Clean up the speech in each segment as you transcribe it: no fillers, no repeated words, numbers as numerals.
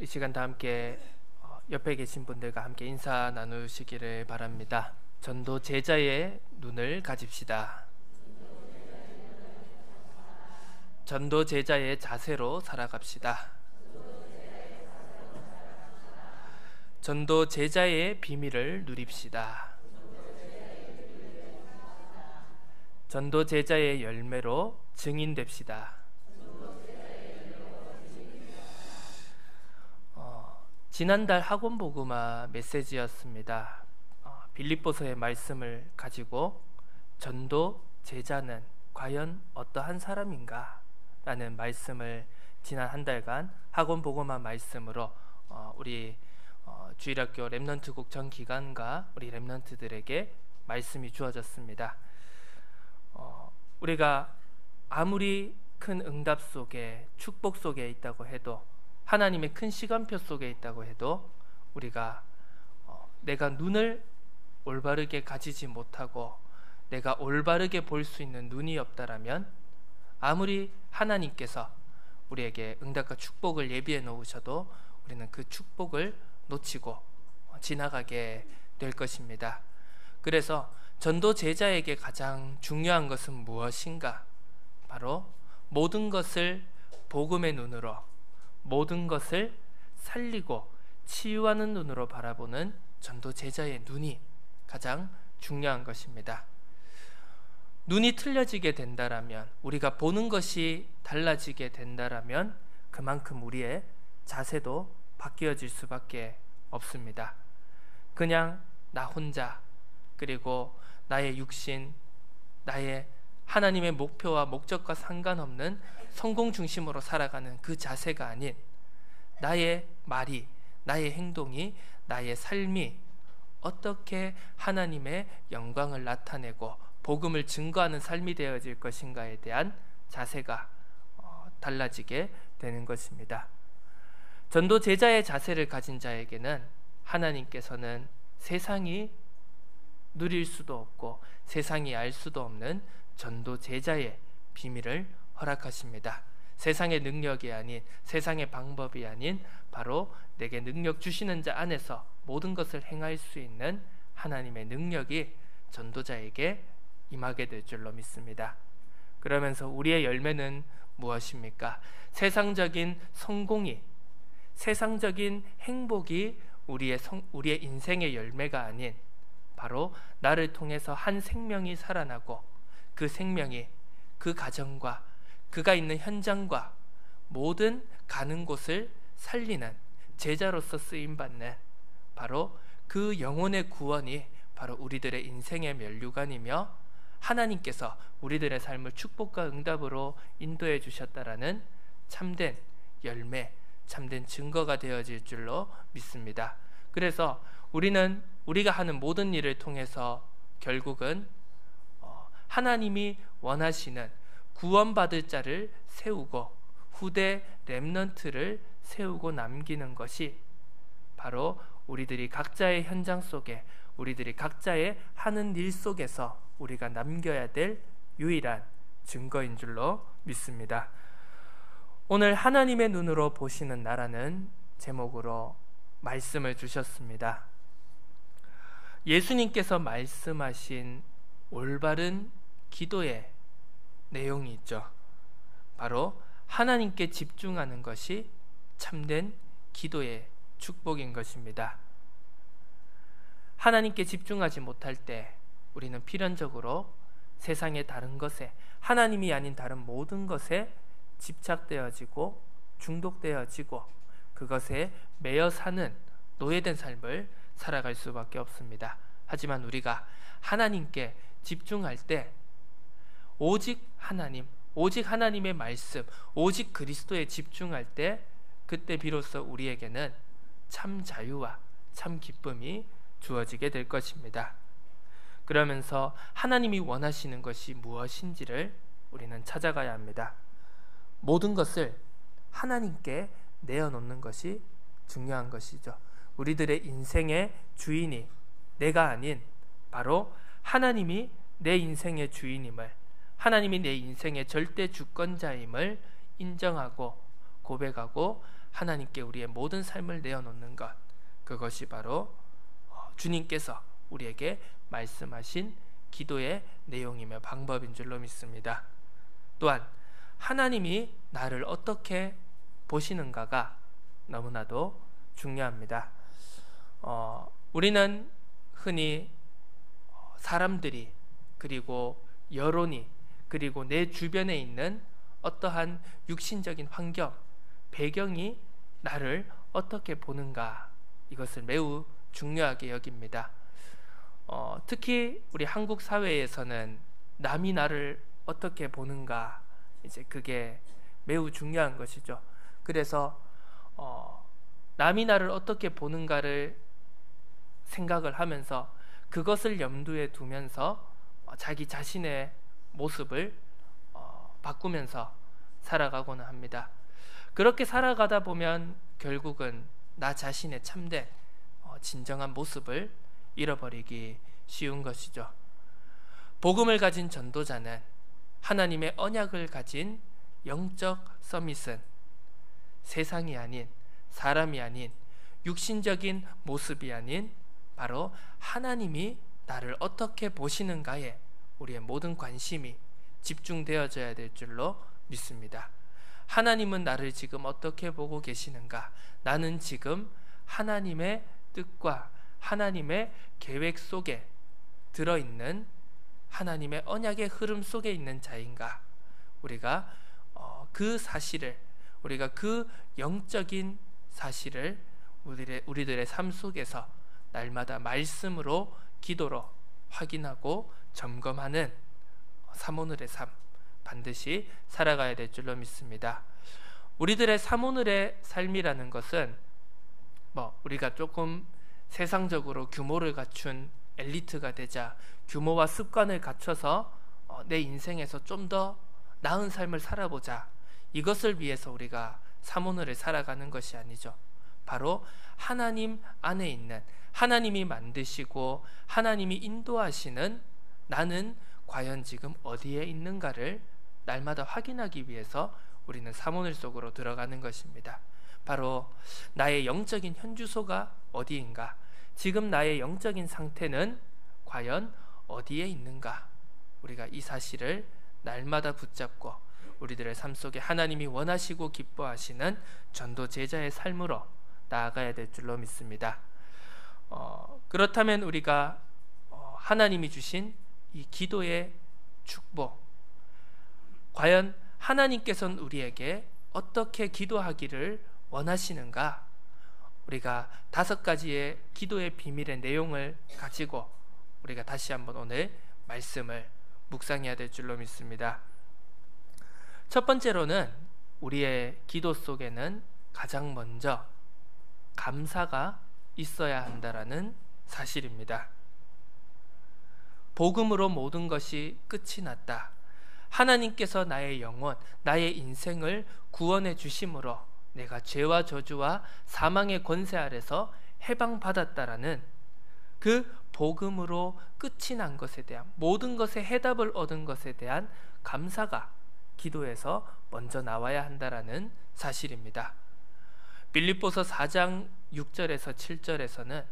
이 시간 다 함께 옆에 계신 분들과 함께 인사 나누시기를 바랍니다. 전도 제자의 눈을 가집시다. 전도 제자의 자세로 살아갑시다. 전도 제자의 비밀을 누립시다. 전도 제자의 열매로 증인됩시다. 지난달 학원복음화 메시지였습니다. 빌립보서의 말씀을 가지고 전도 제자는 과연 어떠한 사람인가? 라는 말씀을 지난 한 달간 학원복음화 말씀으로 우리 주일학교 렘넌트국 전 기관과 우리 렘넌트들에게 말씀이 주어졌습니다. 우리가 아무리 큰 응답 속에 축복 속에 있다고 해도, 하나님의 큰 시간표 속에 있다고 해도, 우리가 내가 눈을 올바르게 가지지 못하고 내가 올바르게 볼 수 있는 눈이 없다라면, 아무리 하나님께서 우리에게 응답과 축복을 예비해 놓으셔도 우리는 그 축복을 놓치고 지나가게 될 것입니다. 그래서 전도 제자에게 가장 중요한 것은 무엇인가? 바로 모든 것을 복음의 눈으로, 모든 것을 살리고 치유하는 눈으로 바라보는 전도 제자의 눈이 가장 중요한 것입니다. 눈이 틀려지게 된다라면, 우리가 보는 것이 달라지게 된다라면 그만큼 우리의 자세도 바뀌어질 수밖에 없습니다. 그냥 나 혼자, 그리고 나의 육신, 나의 하나님의 목표와 목적과 상관없는 성공 중심으로 살아가는 그 자세가 아닌, 나의 말이, 나의 행동이, 나의 삶이 어떻게 하나님의 영광을 나타내고 복음을 증거하는 삶이 되어질 것인가에 대한 자세가 달라지게 되는 것입니다. 전도 제자의 자세를 가진 자에게는 하나님께서는 세상이 누릴 수도 없고 세상이 알 수도 없는 전도 제자의 비밀을 허락하십니다. 세상의 능력이 아닌, 세상의 방법이 아닌, 바로 내게 능력 주시는 자 안에서 모든 것을 행할 수 있는 하나님의 능력이 전도자에게 임하게 될 줄로 믿습니다. 그러면서 우리의 열매는 무엇입니까? 세상적인 성공이, 세상적인 행복이 우리의 인생의 열매가 아닌, 바로 나를 통해서 한 생명이 살아나고 그 생명이 그 가정과 그가 있는 현장과 모든 가는 곳을 살리는 제자로서 쓰임받는, 바로 그 영혼의 구원이 바로 우리들의 인생의 면류관이며 하나님께서 우리들의 삶을 축복과 응답으로 인도해 주셨다라는 참된 열매, 참된 증거가 되어질 줄로 믿습니다. 그래서 우리가 하는 모든 일을 통해서 결국은 하나님이 원하시는 구원받을 자를 세우고 후대 렘넌트를 세우고 남기는 것이 바로 우리들이 각자의 현장 속에, 우리들이 각자의 하는 일 속에서 우리가 남겨야 될 유일한 증거인 줄로 믿습니다. 오늘 하나님의 눈으로 보시는 나라는 제목으로 말씀을 주셨습니다. 예수님께서 말씀하신 올바른 기도의 내용이 있죠. 바로 하나님께 집중하는 것이 참된 기도의 축복인 것입니다. 하나님께 집중하지 못할 때 우리는 필연적으로 세상의 다른 것에, 하나님이 아닌 다른 모든 것에 집착되어지고 중독되어지고 그것에 매여 사는 노예된 삶을 살아갈 수밖에 없습니다. 하지만 우리가 하나님께 집중할 때, 오직 하나님, 오직 하나님의 말씀, 오직 그리스도에 집중할 때, 그때 비로소 우리에게는 참 자유와 참 기쁨이 주어지게 될 것입니다. 그러면서 하나님이 원하시는 것이 무엇인지를 우리는 찾아가야 합니다. 모든 것을 하나님께 내어놓는 것이 중요한 것이죠. 우리들의 인생의 주인이 내가 아닌 바로 하나님이 내 인생의 주인임을, 하나님이 내 인생의 절대 주권자임을 인정하고 고백하고 하나님께 우리의 모든 삶을 내어놓는 것, 그것이 바로 주님께서 우리에게 말씀하신 기도의 내용이며 방법인 줄로 믿습니다. 또한 하나님이 나를 어떻게 보시는가가 너무나도 중요합니다. 우리는 흔히 사람들이, 그리고 여론이, 그리고 내 주변에 있는 어떠한 육신적인 환경, 배경이 나를 어떻게 보는가, 이것을 매우 중요하게 여깁니다. 특히 우리 한국 사회에서는 남이 나를 어떻게 보는가, 이제 그게 매우 중요한 것이죠. 그래서 남이 나를 어떻게 보는가를 생각을 하면서 그것을 염두에 두면서 자기 자신의 모습을 바꾸면서 살아가고는 합니다. 그렇게 살아가다 보면 결국은 나 자신의 참된 진정한 모습을 잃어버리기 쉬운 것이죠. 복음을 가진 전도자는, 하나님의 언약을 가진 영적 서밋은 세상이 아닌, 사람이 아닌, 육신적인 모습이 아닌 바로 하나님이 나를 어떻게 보시는가에 우리의 모든 관심이 집중되어져야 될 줄로 믿습니다. 하나님은 나를 지금 어떻게 보고 계시는가? 나는 지금 하나님의 뜻과 하나님의 계획 속에 들어있는, 하나님의 언약의 흐름 속에 있는 자인가? 우리가 그 사실을, 우리가 그 영적인 사실을 우리들의 삶 속에서 날마다 말씀으로, 기도로 확인하고 점검하는 삼오늘의 삶, 반드시 살아가야 될 줄로 믿습니다. 우리들의 삼오늘의 삶이라는 것은 우리가 조금 세상적으로 규모를 갖춘 엘리트가 되자, 규모와 습관을 갖춰서 내 인생에서 좀 더 나은 삶을 살아보자, 이것을 위해서 우리가 삼오늘을 살아가는 것이 아니죠. 바로 하나님 안에 있는, 하나님이 만드시고 하나님이 인도하시는 나는 과연 지금 어디에 있는가를 날마다 확인하기 위해서 우리는 삼오늘 속으로 들어가는 것입니다. 바로 나의 영적인 현주소가 어디인가, 지금 나의 영적인 상태는 과연 어디에 있는가, 우리가 이 사실을 날마다 붙잡고 우리들의 삶 속에 하나님이 원하시고 기뻐하시는 전도 제자의 삶으로 나아가야 될 줄로 믿습니다. 그렇다면 우리가 하나님이 주신 이 기도의 축복, 과연 하나님께서는 우리에게 어떻게 기도하기를 원하시는가, 우리가 5가지의 기도의 비밀의 내용을 가지고 우리가 다시 한번 오늘 말씀을 묵상해야 될 줄로 믿습니다. 첫 번째로는 우리의 기도 속에는 가장 먼저 감사가 있어야 한다라는 사실입니다. 복음으로 모든 것이 끝이 났다. 하나님께서 나의 영혼, 나의 인생을 구원해 주심으로 내가 죄와 저주와 사망의 권세 아래서 해방받았다라는 그 복음으로 끝이 난 것에 대한, 모든 것의 해답을 얻은 것에 대한 감사가 기도에서 먼저 나와야 한다라는 사실입니다. 빌립보서 4장 6절에서 7절에서는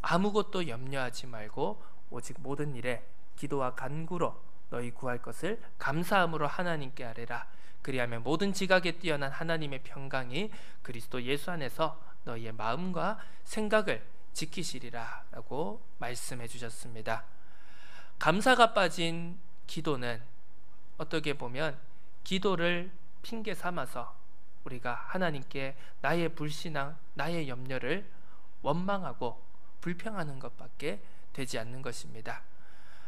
아무것도 염려하지 말고 오직 모든 일에 기도와 간구로 너희 구할 것을 감사함으로 하나님께 아뢰라. 그리하면 모든 지각에 뛰어난 하나님의 평강이 그리스도 예수 안에서 너희의 마음과 생각을 지키시리라 라고 말씀해 주셨습니다. 감사가 빠진 기도는 어떻게 보면 기도를 핑계 삼아서 우리가 하나님께 나의 불신앙, 나의 염려를 원망하고 불평하는 것밖에 되지 않는 것입니다.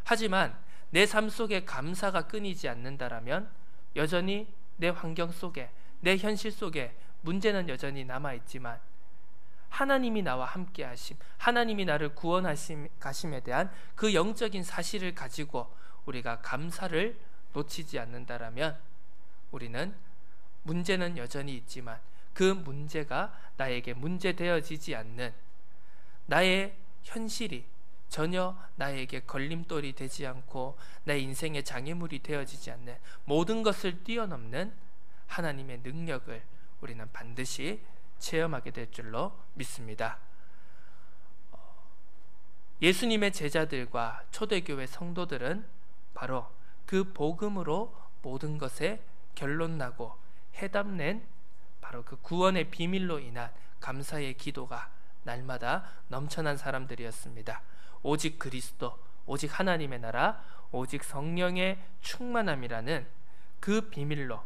하지만 내 삶 속에 감사가 끊이지 않는다라면 여전히 내 환경 속에, 내 현실 속에 문제는 여전히 남아있지만 하나님이 나와 함께 하심, 하나님이 나를 구원하심 가심에 대한 그 영적인 사실을 가지고 우리가 감사를 놓치지 않는다라면 우리는 문제는 여전히 있지만 그 문제가 나에게 문제되어지지 않는, 나의 현실이 전혀 나에게 걸림돌이 되지 않고 내 인생의 장애물이 되어지지 않는, 모든 것을 뛰어넘는 하나님의 능력을 우리는 반드시 체험하게 될 줄로 믿습니다. 예수님의 제자들과 초대교회 성도들은 바로 그 복음으로 모든 것에 결론나고 해답낸 바로 그 구원의 비밀로 인한 감사의 기도가 날마다 넘쳐난 사람들이었습니다. 오직 그리스도, 오직 하나님의 나라, 오직 성령의 충만함이라는 그 비밀로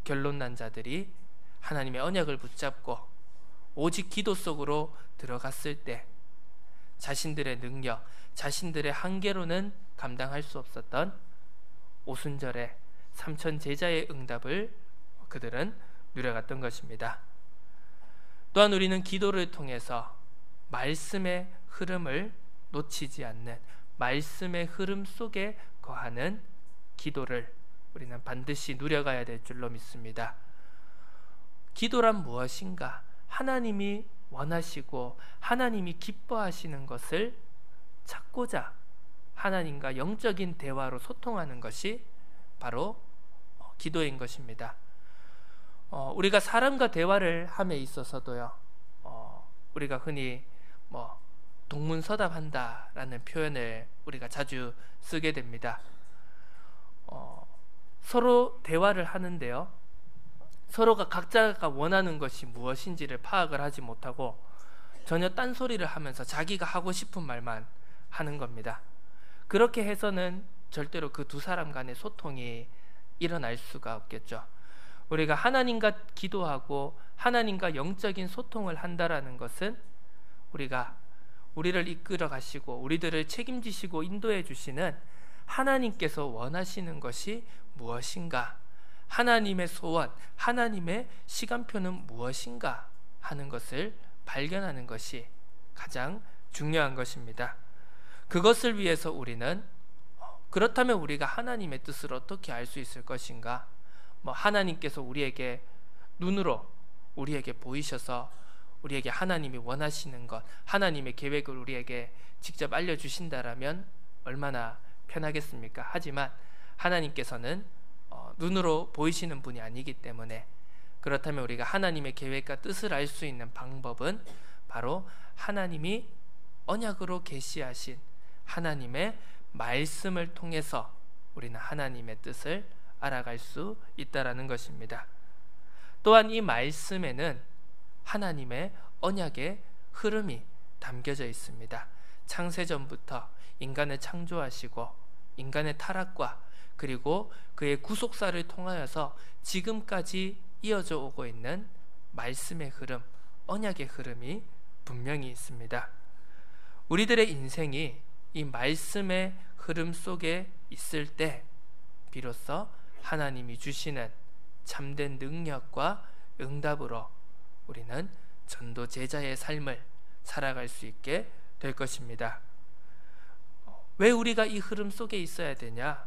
결론난 자들이 하나님의 언약을 붙잡고 오직 기도 속으로 들어갔을 때 자신들의 능력, 자신들의 한계로는 감당할 수 없었던 오순절의 3천 제자의 응답을 그들은 누려갔던 것입니다. 또한 우리는 기도를 통해서 말씀의 흐름을 놓치지 않는, 말씀의 흐름 속에 거하는 기도를 우리는 반드시 누려가야 될 줄로 믿습니다. 기도란 무엇인가? 하나님이 원하시고 하나님이 기뻐하시는 것을 찾고자 하나님과 영적인 대화로 소통하는 것이 바로 기도인 것입니다. 우리가 사람과 대화를 함에 있어서도요, 우리가 흔히 동문서답한다라는 표현을 우리가 자주 쓰게 됩니다. 서로 대화를 하는데요, 서로가 각자가 원하는 것이 무엇인지를 파악을 하지 못하고 전혀 딴소리를 하면서 자기가 하고 싶은 말만 하는 겁니다. 그렇게 해서는 절대로 그 두 사람 간의 소통이 일어날 수가 없겠죠. 우리가 하나님과 기도하고 하나님과 영적인 소통을 한다라는 것은 우리를 이끌어 가시고 우리들을 책임지시고 인도해 주시는 하나님께서 원하시는 것이 무엇인가, 하나님의 소원, 하나님의 시간표는 무엇인가 하는 것을 발견하는 것이 가장 중요한 것입니다. 그것을 위해서 우리는 그렇다면 우리가 하나님의 뜻을 어떻게 알 수 있을 것인가? 하나님께서 우리에게 눈으로 우리에게 보이셔서 우리에게 하나님이 원하시는 것, 하나님의 계획을 우리에게 직접 알려주신다라면 얼마나 편하겠습니까? 하지만 하나님께서는 눈으로 보이시는 분이 아니기 때문에, 그렇다면 우리가 하나님의 계획과 뜻을 알 수 있는 방법은 바로 하나님이 언약으로 계시하신 하나님의 말씀을 통해서 우리는 하나님의 뜻을 알아갈 수 있다라는 것입니다. 또한 이 말씀에는 하나님의 언약의 흐름이 담겨져 있습니다. 창세전부터 인간을 창조하시고 인간의 타락과 그리고 그의 구속사를 통하여서 지금까지 이어져 오고 있는 말씀의 흐름, 언약의 흐름이 분명히 있습니다. 우리들의 인생이 이 말씀의 흐름 속에 있을 때 비로소 하나님이 주시는 참된 능력과 응답으로 우리는 전도 제자의 삶을 살아갈 수 있게 될 것입니다. 왜 우리가 이 흐름 속에 있어야 되냐?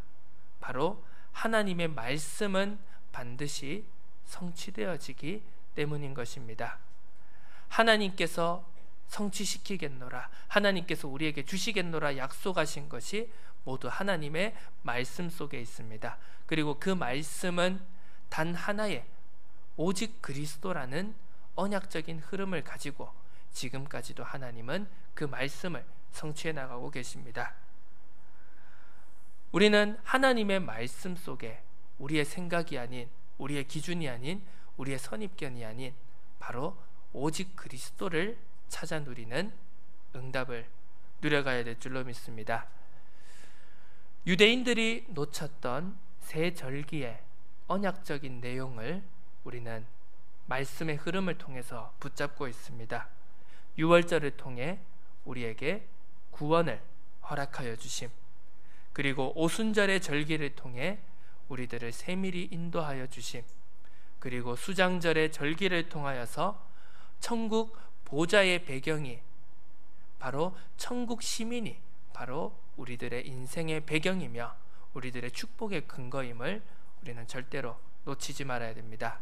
바로 하나님의 말씀은 반드시 성취되어지기 때문인 것입니다. 하나님께서 성취시키겠노라, 하나님께서 우리에게 주시겠노라 약속하신 것이 모두 하나님의 말씀 속에 있습니다. 그리고 그 말씀은 단 하나의 오직 그리스도라는 언약적인 흐름을 가지고 지금까지도 하나님은 그 말씀을 성취해 나가고 계십니다. 우리는 하나님의 말씀 속에 우리의 생각이 아닌, 우리의 기준이 아닌, 우리의 선입견이 아닌 바로 오직 그리스도를 찾아 누리는 응답을 누려가야 될 줄로 믿습니다. 유대인들이 놓쳤던 새 절기의 언약적인 내용을 우리는 말씀의 흐름을 통해서 붙잡고 있습니다. 유월절을 통해 우리에게 구원을 허락하여 주심, 그리고 오순절의 절기를 통해 우리들을 세밀히 인도하여 주심, 그리고 수장절의 절기를 통하여서 천국 보좌의 배경이 바로 천국 시민이 바로 우리들의 인생의 배경이며 우리들의 축복의 근거임을 우리는 절대로 놓치지 말아야 됩니다.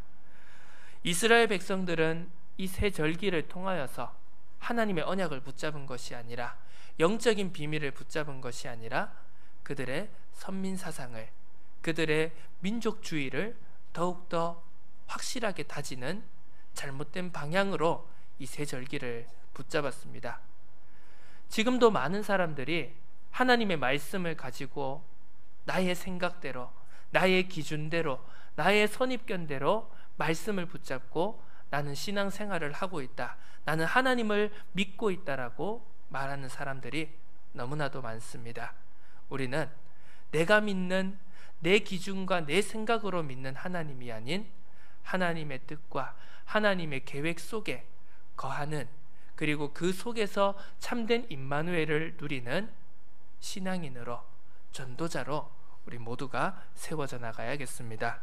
이스라엘 백성들은 이 새 절기를 통하여서 하나님의 언약을 붙잡은 것이 아니라, 영적인 비밀을 붙잡은 것이 아니라 그들의 선민사상을, 그들의 민족주의를 더욱더 확실하게 다지는 잘못된 방향으로 이 세절기를 붙잡았습니다. 지금도 많은 사람들이 하나님의 말씀을 가지고 나의 생각대로, 나의 기준대로, 나의 선입견대로 말씀을 붙잡고 나는 신앙생활을 하고 있다, 나는 하나님을 믿고 있다라고 말하는 사람들이 너무나도 많습니다. 우리는 내가 믿는 내 기준과 내 생각으로 믿는 하나님이 아닌 하나님의 뜻과 하나님의 계획 속에 거하는, 그리고 그 속에서 참된 임마누엘을 누리는 신앙인으로, 전도자로 우리 모두가 세워져 나가야겠습니다.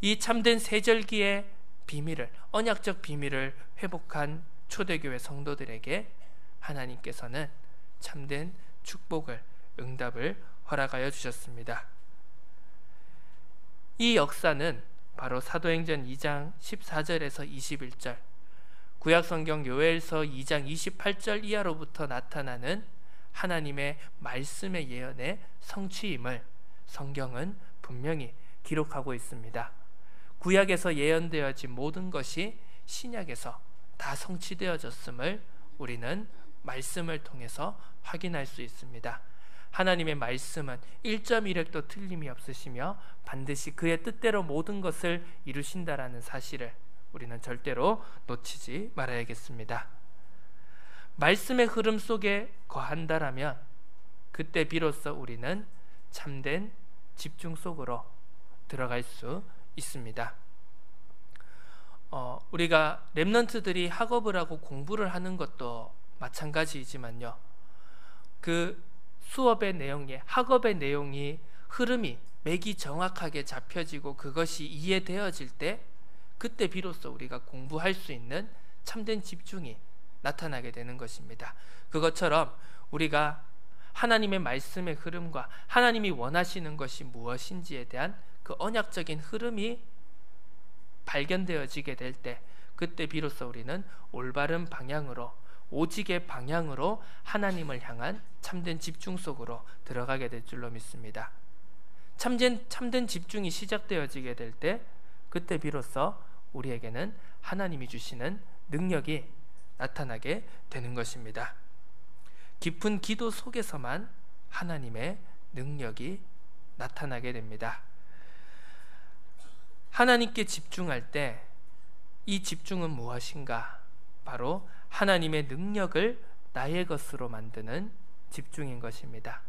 이 참된 세절기의 비밀을, 언약적 비밀을 회복한 초대교회 성도들에게 하나님께서는 참된 축복을, 응답을 허락하여 주셨습니다. 이 역사는 바로 사도행전 2장 14절에서 21절, 구약성경 요엘서 2장 28절 이하로부터 나타나는 하나님의 말씀의 예언의 성취임을 성경은 분명히 기록하고 있습니다. 구약에서 예언되어진 모든 것이 신약에서 다 성취되어졌음을 우리는 말씀을 통해서 확인할 수 있습니다. 하나님의 말씀은 1.1획도 틀림이 없으시며 반드시 그의 뜻대로 모든 것을 이루신다라는 사실을 우리는 절대로 놓치지 말아야겠습니다. 말씀의 흐름 속에 거한다라면 그때 비로소 우리는 참된 집중 속으로 들어갈 수 있습니다. 우리가 렘넌트들이 학업을 하고 공부를 하는 것도 마찬가지이지만요, 그 수업의 내용에, 학업의 내용이, 흐름이, 맥이 정확하게 잡혀지고 그것이 이해되어질 때 그때 비로소 우리가 공부할 수 있는 참된 집중이 나타나게 되는 것입니다. 그것처럼 우리가 하나님의 말씀의 흐름과 하나님이 원하시는 것이 무엇인지에 대한 그 언약적인 흐름이 발견되어지게 될 때 그때 비로소 우리는 올바른 방향으로, 오직의 방향으로 하나님을 향한 참된 집중 속으로 들어가게 될 줄로 믿습니다. 참된 집중이 시작되어지게 될 때 그때 비로소 우리에게는 하나님이 주시는 능력이 나타나게 되는 것입니다. 깊은 기도 속에서만 하나님의 능력이 나타나게 됩니다. 하나님께 집중할 때 이 집중은 무엇인가? 바로 하나님의 능력을 나의 것으로 만드는 집중인 것입니다.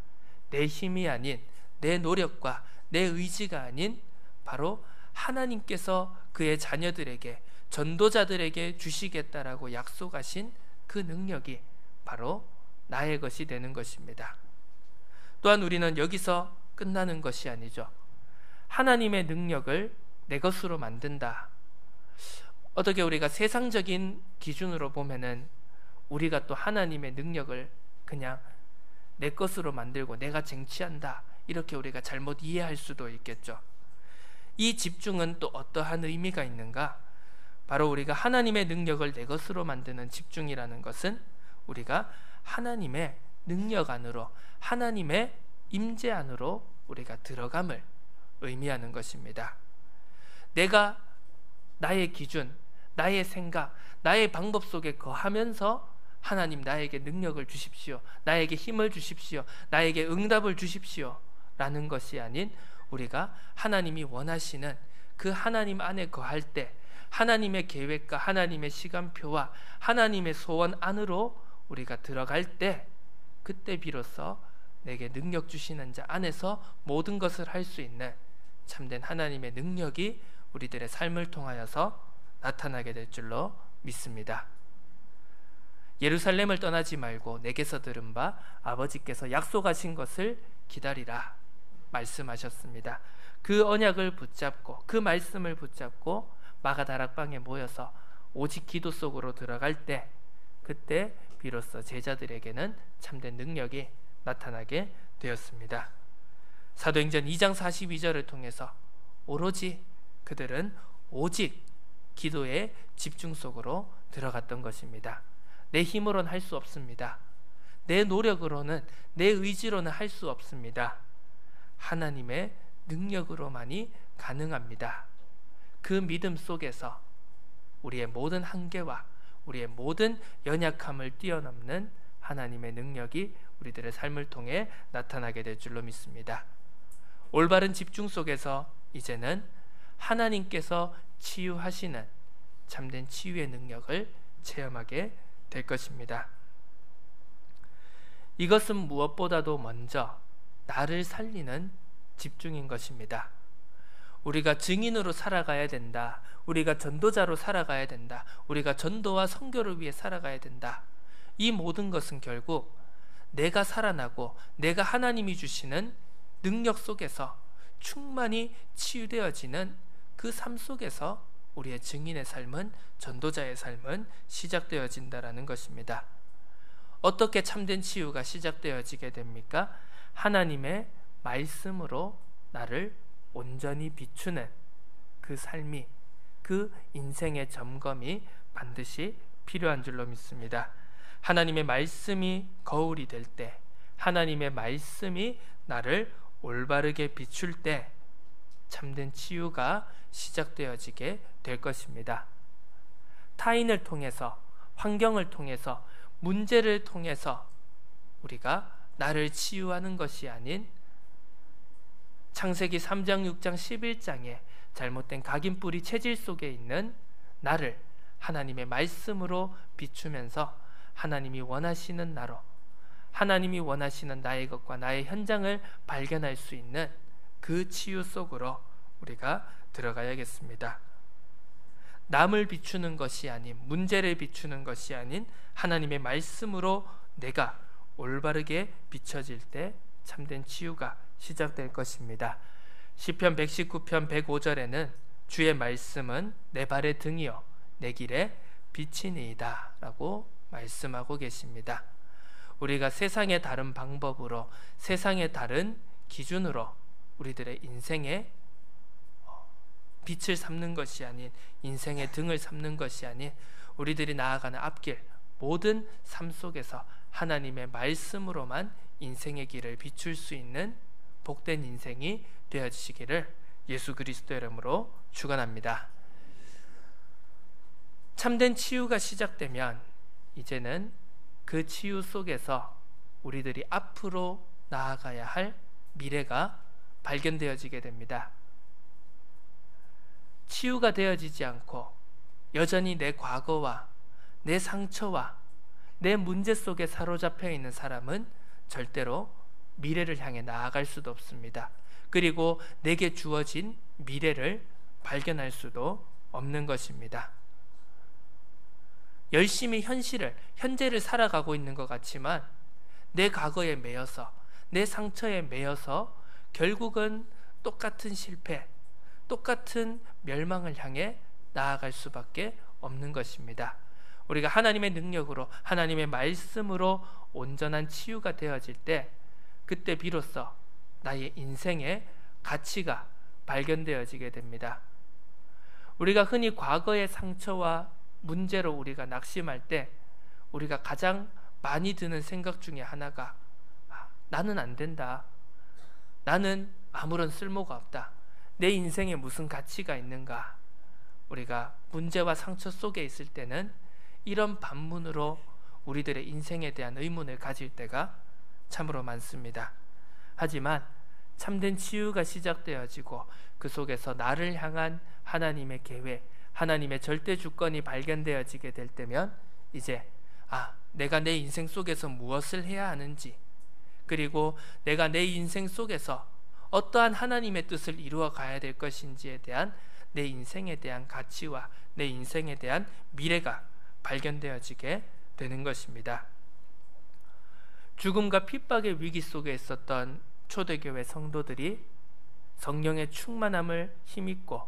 내 힘이 아닌, 내 노력과 내 의지가 아닌 바로 하나님께서 그의 자녀들에게, 전도자들에게 주시겠다라고 약속하신 그 능력이 바로 나의 것이 되는 것입니다. 또한 우리는 여기서 끝나는 것이 아니죠. 하나님의 능력을 내 것으로 만든다. 어떻게 우리가 세상적인 기준으로 보면은 우리가 또 하나님의 능력을 그냥 내 것으로 만들고 내가 쟁취한다, 이렇게 우리가 잘못 이해할 수도 있겠죠. 이 집중은 또 어떠한 의미가 있는가? 바로 우리가 하나님의 능력을 내 것으로 만드는 집중이라는 것은 우리가 하나님의 능력 안으로, 하나님의 임재 안으로 우리가 들어감을 의미하는 것입니다. 내가 나의 기준, 나의 생각, 나의 방법 속에 거하면서 하나님 나에게 능력을 주십시오, 나에게 힘을 주십시오, 나에게 응답을 주십시오 라는 것이 아닌 우리가 하나님이 원하시는 그 하나님 안에 거할 때 하나님의 계획과 하나님의 시간표와 하나님의 소원 안으로 우리가 들어갈 때 그때 비로소 내게 능력 주시는 자 안에서 모든 것을 할 수 있는 참된 하나님의 능력이 우리들의 삶을 통하여서 나타나게 될 줄로 믿습니다. 예루살렘을 떠나지 말고 내게서 들은 바 아버지께서 약속하신 것을 기다리라 말씀하셨습니다. 그 언약을 붙잡고 그 말씀을 붙잡고 마가다락방에 모여서 오직 기도 속으로 들어갈 때 그때 비로소 제자들에게는 참된 능력이 나타나게 되었습니다. 사도행전 2장 42절을 통해서 오로지 그들은 오직 기도의 집중 속으로 들어갔던 것입니다. 내 힘으로는 할 수 없습니다. 내 노력으로는, 내 의지로는 할 수 없습니다. 하나님의 능력으로만이 가능합니다. 그 믿음 속에서 우리의 모든 한계와 우리의 모든 연약함을 뛰어넘는 하나님의 능력이 우리들의 삶을 통해 나타나게 될 줄로 믿습니다. 올바른 집중 속에서 이제는 하나님께서 치유하시는 참된 치유의 능력을 체험하게 될 것입니다. 이것은 무엇보다도 먼저 나를 살리는 집중인 것입니다. 우리가 증인으로 살아가야 된다. 우리가 전도자로 살아가야 된다. 우리가 전도와 선교를 위해 살아가야 된다. 이 모든 것은 결국 내가 살아나고 내가 하나님이 주시는 능력 속에서 충만히 치유되어지는 그 삶 속에서 우리의 증인의 삶은, 전도자의 삶은 시작되어진다라는 것입니다. 어떻게 참된 치유가 시작되어지게 됩니까? 하나님의 말씀으로 나를 온전히 비추는 그 삶이, 그 인생의 점검이 반드시 필요한 줄로 믿습니다. 하나님의 말씀이 거울이 될 때, 하나님의 말씀이 나를 올바르게 비출 때 참된 치유가 시작되어지게 될 것입니다. 타인을 통해서, 환경을 통해서, 문제를 통해서 우리가 나를 치유하는 것이 아닌 창세기 3장, 6장, 11장에 잘못된 각인뿌리 체질 속에 있는 나를 하나님의 말씀으로 비추면서 하나님이 원하시는 나로, 하나님이 원하시는 나의 것과 나의 현장을 발견할 수 있는 그 치유 속으로 우리가 들어가야겠습니다. 남을 비추는 것이 아닌, 문제를 비추는 것이 아닌 하나님의 말씀으로 내가 올바르게 비춰질 때 참된 치유가 시작될 것입니다. 시편 119편 105절에는 주의 말씀은 내 발의 등이요 내 길에 빛이니이다 라고 말씀하고 계십니다. 우리가 세상의 다른 방법으로, 세상의 다른 기준으로 우리들의 인생에 빛을 삼는 것이 아닌, 인생의 등을 삼는 것이 아닌 우리들이 나아가는 앞길, 모든 삶 속에서 하나님의 말씀으로만 인생의 길을 비출 수 있는 복된 인생이 되어지시기를 예수 그리스도 이름으로 축원합니다. 참된 치유가 시작되면 이제는 그 치유 속에서 우리들이 앞으로 나아가야 할 미래가 발견되어지게 됩니다. 치유가 되어지지 않고 여전히 내 과거와 내 상처와 내 문제 속에 사로잡혀 있는 사람은 절대로 미래를 향해 나아갈 수도 없습니다. 그리고 내게 주어진 미래를 발견할 수도 없는 것입니다. 열심히 현재를 살아가고 있는 것 같지만 내 과거에 매여서, 내 상처에 매여서 결국은 똑같은 실패, 똑같은 멸망을 향해 나아갈 수밖에 없는 것입니다. 우리가 하나님의 능력으로, 하나님의 말씀으로 온전한 치유가 되어질 때, 그때 비로소 나의 인생의 가치가 발견되어지게 됩니다. 우리가 흔히 과거의 상처와 문제로 우리가 낙심할 때 우리가 가장 많이 드는 생각 중에 하나가 나는 안 된다. 나는 아무런 쓸모가 없다. 내 인생에 무슨 가치가 있는가? 우리가 문제와 상처 속에 있을 때는 이런 반문으로 우리들의 인생에 대한 의문을 가질 때가 참으로 많습니다. 하지만 참된 치유가 시작되어지고 그 속에서 나를 향한 하나님의 계획, 하나님의 절대 주권이 발견되어지게 될 때면 이제 내가 내 인생 속에서 무엇을 해야 하는지, 그리고 내가 내 인생 속에서 어떠한 하나님의 뜻을 이루어 가야 될 것인지에 대한 내 인생에 대한 가치와 내 인생에 대한 미래가 발견되어지게 되는 것입니다. 죽음과 핍박의 위기 속에 있었던 초대교회 성도들이 성령의 충만함을 힘입고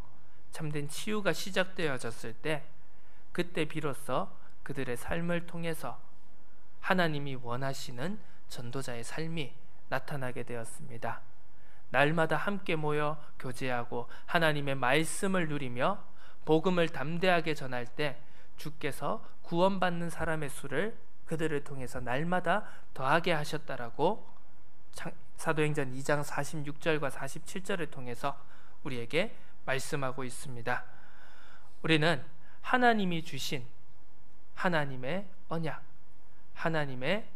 참된 치유가 시작되어졌을 때, 그때 비로소 그들의 삶을 통해서 하나님이 원하시는 전도자의 삶이 나타나게 되었습니다. 날마다 함께 모여 교제하고 하나님의 말씀을 누리며 복음을 담대하게 전할 때 주께서 구원받는 사람의 수를 그들을 통해서 날마다 더하게 하셨다라고 사도행전 2장 46절과 47절을 통해서 우리에게 말씀하고 있습니다. 우리는 하나님이 주신 하나님의 언약, 하나님의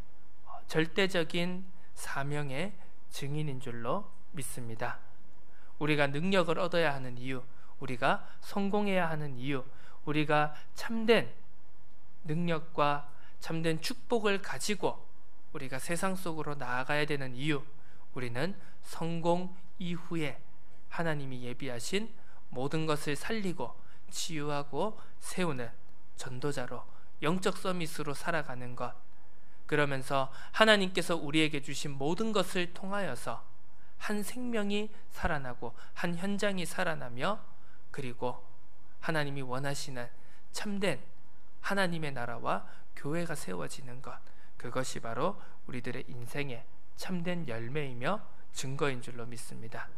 절대적인 사명의 증인인 줄로 믿습니다. 우리가 능력을 얻어야 하는 이유, 우리가 성공해야 하는 이유, 우리가 참된 능력과 참된 축복을 가지고 우리가 세상 속으로 나아가야 되는 이유, 우리는 성공 이후에 하나님이 예비하신 모든 것을 살리고 치유하고 세우는 전도자로, 영적 서밋으로 살아가는 것, 그러면서 하나님께서 우리에게 주신 모든 것을 통하여서 한 생명이 살아나고 한 현장이 살아나며, 그리고 하나님이 원하시는 참된 하나님의 나라와 교회가 세워지는 것, 그것이 바로 우리들의 인생의 참된 열매이며 증거인 줄로 믿습니다.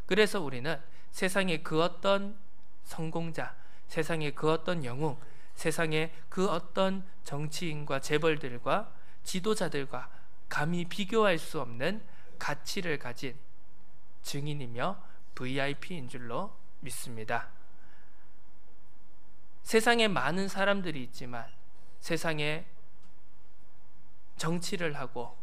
그래서 우리는 세상의 그 어떤 성공자, 세상의 그 어떤 영웅, 세상의 그 어떤 정치인과 재벌들과 지도자들과 감히 비교할 수 없는 가치를 가진 증인이며 VIP인 줄로 믿습니다. 세상에 많은 사람들이 있지만, 세상에 정치를 하고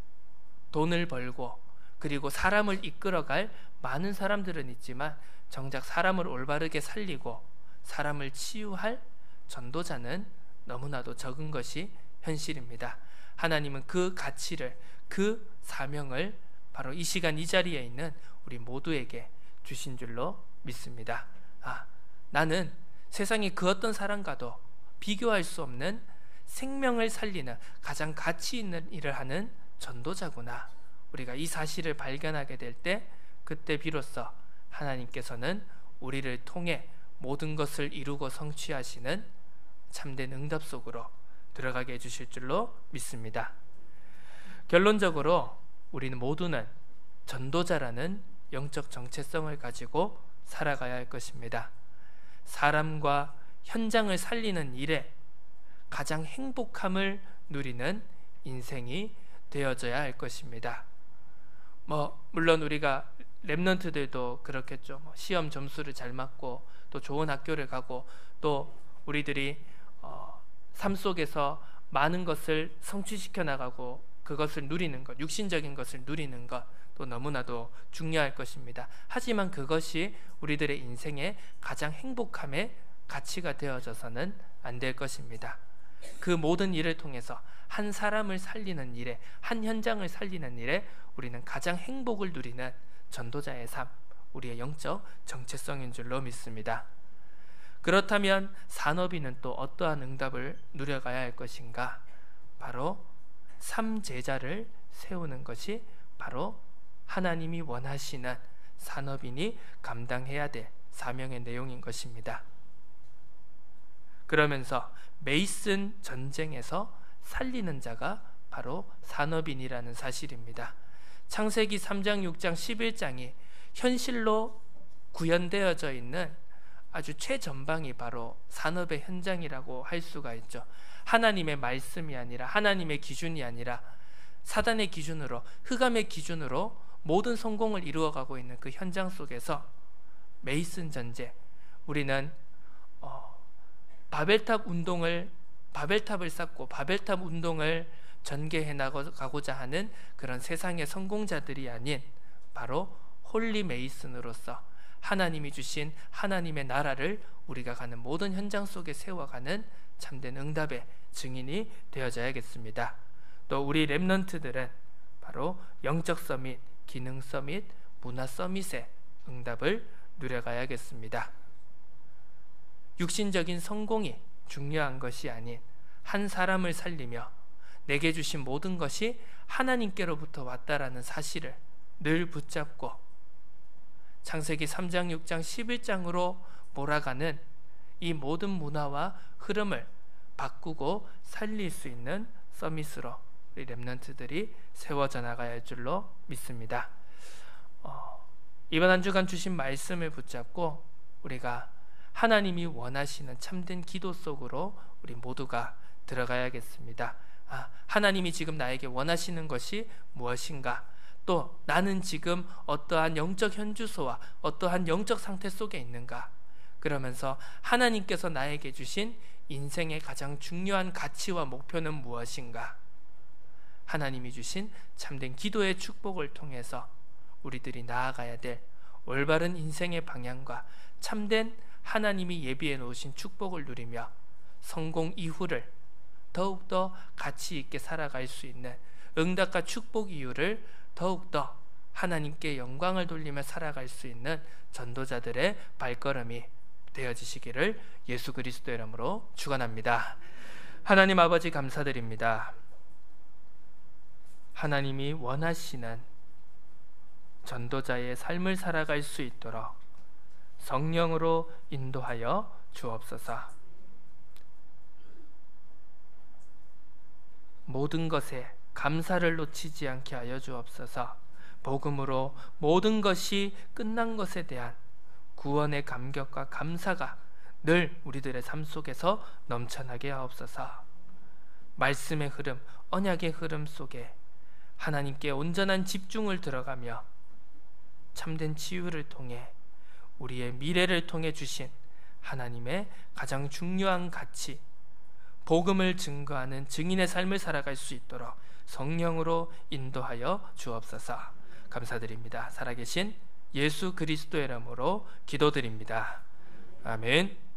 돈을 벌고 그리고 사람을 이끌어갈 많은 사람들은 있지만, 정작 사람을 올바르게 살리고 사람을 치유할 전도자는 너무나도 적은 것이 현실입니다. 하나님은 그 가치를, 그 사명을 바로 이 시간 이 자리에 있는 우리 모두에게 주신 줄로 믿습니다. 나는 세상의 그 어떤 사람과도 비교할 수 없는 생명을 살리는 가장 가치 있는 일을 하는 전도자구나. 우리가 이 사실을 발견하게 될 때, 그때 비로소 하나님께서는 우리를 통해 모든 것을 이루고 성취하시는 참된 응답 속으로 들어가게 해주실 줄로 믿습니다. 결론적으로 우리는 모두는 전도자라는 영적 정체성을 가지고 살아가야 할 것입니다. 사람과 현장을 살리는 일에 가장 행복함을 누리는 인생이 되어져야 할 것입니다. 물론 우리가 렘넌트들도 그렇겠죠. 시험 점수를 잘 맞고 또 좋은 학교를 가고 또 우리들이 삶 속에서 많은 것을 성취시켜 나가고 그것을 누리는 것, 육신적인 것을 누리는 것, 또 너무나도 중요할 것입니다. 하지만 그것이 우리들의 인생의 가장 행복함의 가치가 되어져서는 안 될 것입니다. 그 모든 일을 통해서 한 사람을 살리는 일에, 한 현장을 살리는 일에 우리는 가장 행복을 누리는 전도자의 삶, 우리의 영적 정체성인 줄로 믿습니다. 그렇다면 산업인은 또 어떠한 응답을 누려가야 할 것인가? 바로 삼제자를 세우는 것이 바로 하나님이 원하시는 산업인이 감당해야 될 사명의 내용인 것입니다. 그러면서 메이슨 전쟁에서 살리는 자가 바로 산업인이라는 사실입니다. 창세기 3장, 6장, 11장이 현실로 구현되어져 있는 아주 최전방이 바로 산업의 현장이라고 할 수가 있죠. 하나님의 말씀이 아니라, 하나님의 기준이 아니라 사단의 기준으로, 흑암의 기준으로 모든 성공을 이루어가고 있는 그 현장 속에서 메이슨 전제, 우리는 바벨탑을 쌓고 바벨탑 운동을 전개해 나가고자 하는 그런 세상의 성공자들이 아닌 바로 홀리 메이슨으로서 하나님이 주신 하나님의 나라를 우리가 가는 모든 현장 속에 세워가는 참된 응답의 증인이 되어져야겠습니다. 또 우리 렘넌트들은 바로 영적 서밋, 기능 서밋, 문화 서밋의 응답을 누려가야겠습니다. 육신적인 성공이 중요한 것이 아닌 한 사람을 살리며 내게 주신 모든 것이 하나님께로부터 왔다라는 사실을 늘 붙잡고 창세기 3장, 6장, 11장으로 몰아가는 이 모든 문화와 흐름을 바꾸고 살릴 수 있는 서밋으로 우리 렘넌트들이 세워져 나가야 할 줄로 믿습니다. 이번 한 주간 주신 말씀을 붙잡고 우리가 하나님이 원하시는 참된 기도 속으로 우리 모두가 들어가야겠습니다. 하나님이 지금 나에게 원하시는 것이 무엇인가? 또 나는 지금 어떠한 영적 현주소와 어떠한 영적 상태 속에 있는가? 그러면서 하나님께서 나에게 주신 인생의 가장 중요한 가치와 목표는 무엇인가? 하나님이 주신 참된 기도의 축복을 통해서 우리들이 나아가야 될 올바른 인생의 방향과 참된 하나님이 예비해 놓으신 축복을 누리며 성공 이후를 더욱더 가치 있게 살아갈 수 있는 응답과 축복 이후를 더욱더 하나님께 영광을 돌리며 살아갈 수 있는 전도자들의 발걸음이 되어지시기를 예수 그리스도의 이름으로 축원합니다. 하나님 아버지 감사드립니다. 하나님이 원하시는 전도자의 삶을 살아갈 수 있도록 성령으로 인도하여 주옵소서. 모든 것에 감사를 놓치지 않게 하여 주옵소서. 복음으로 모든 것이 끝난 것에 대한 구원의 감격과 감사가 늘 우리들의 삶 속에서 넘쳐나게 하옵소서. 말씀의 흐름, 언약의 흐름 속에 하나님께 온전한 집중을 들어가며 참된 치유를 통해 우리의 미래를 통해 주신 하나님의 가장 중요한 가치, 복음을 증거하는 증인의 삶을 살아갈 수 있도록 성령으로 인도하여 주옵소서. 감사드립니다. 살아계신 예수 그리스도의 이름으로 기도드립니다. 아멘.